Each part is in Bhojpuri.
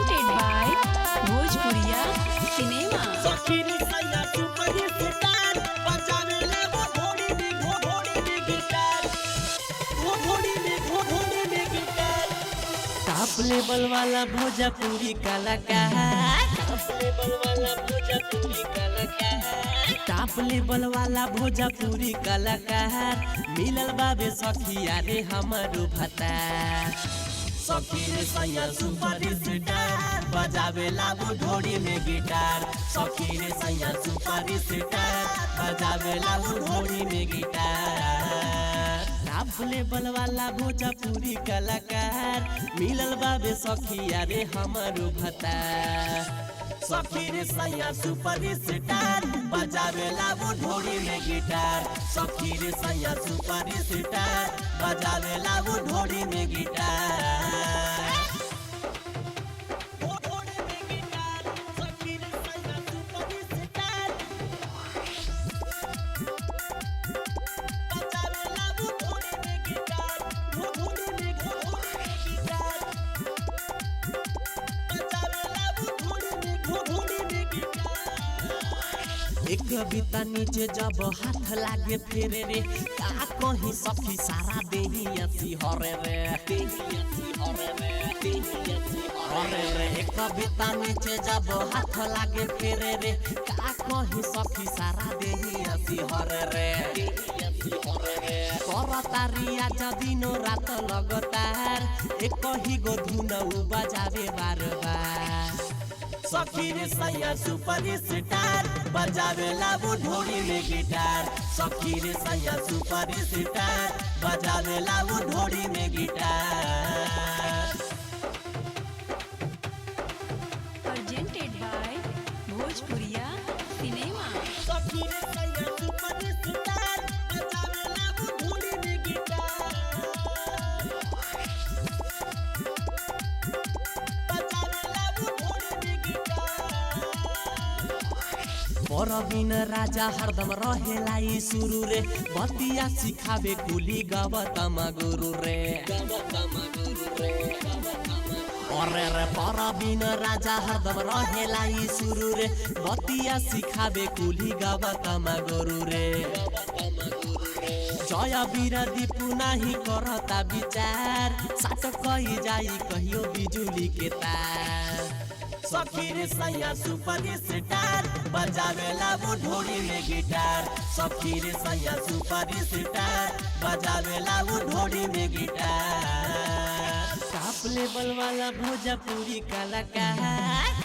presented by Bhojpuriya Cinema. सखीनी सैया सुपर स्टार बजावे ले वो घोड़ी में गिटार टॉप लेवल वाला भोजपुरी कलाकार टॉप लेवल वाला भोजपुरी कलाकार मिलल बाबे सखिया रे हमारो भता सखी रे सैया सुपर स्टार बजावे लागू ढोड़ी में गिटार सखी रे सैया सुपर स्टार बजावे लागू ढोड़ी में गिटार टॉप लेवल वाला भोजपुरी कलाकार मिलल बाबे सखिया रे हमारो भता सखी रे सैया सुपर स्टार बजावे लागू ढोड़ी में गिटार सखी रे सैया सुपर स्टार बजावे लागू ढोड़ी में गिटार एक कविता नीचे जब हाथ लागे फेरे रे का कहीं सखी सारा देही ऐसी हरे रे एक कविता नीचे जब हाथ लागे फेरे रे का कहीं सखी सारा देही ऐसी हरे रे करतारिया दिनो रात लगातार एक ही गो धुन बजावे बार बार सखी रे सैया सुपर स्टार बजावे लागू ढोड़ी में गिटार सखी रे सैया सुपर स्टार बजावे लागू ढोड़ी में guitar Presented by Bhojpuriya Cinema. सखी रे सैया सुपर स्टार बजावे लागू ढोड़ी में गिटार परबिन राजा हरदम रहेला ई सुरु रे बतिया सिखावे कुली गवतम गुरु रे अरे रे परबिन राजा हरदम रहेला ई सुरु रे बतिया सिखावे कुली गवतम गुरु रे जय वीर दीपू नाही करता विचार साच कही जाई कहियो बिजुली के तार सखी रे सैया सुपर स्टार बजावे लागू ढोड़ी में गिटार सखी रे सैया सुपर स्टार बजावे लागू ढोड़ी में गिटार टॉप लेवल वाला भोजपुरी कलाकार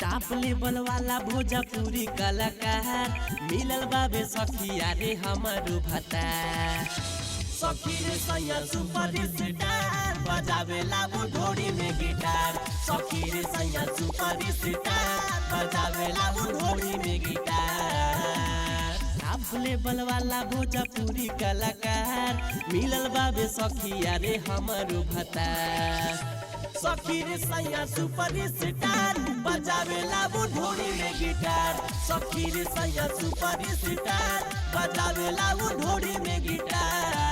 टॉप लेवल वाला भोजपुरी कलाकार मिलल बाबे सखिया रे हमारो भता सखी रे सैया सुपर स्टार बजावे लागू ढोड़ी में गिटार सखी रे सैया सुपर स्टार बजावे लागू ढोड़ी में गिटार टॉप लेवल वाला भोजपुरी कलाकार मिलल बाबे सखिया रे हमारो भता सखी रे सैया सुपर स्टार बजावे लागू ढोड़ी में गिटार सखी रे सैया सुपर स्टार बजावे लागू ढोड़ी में गिटार।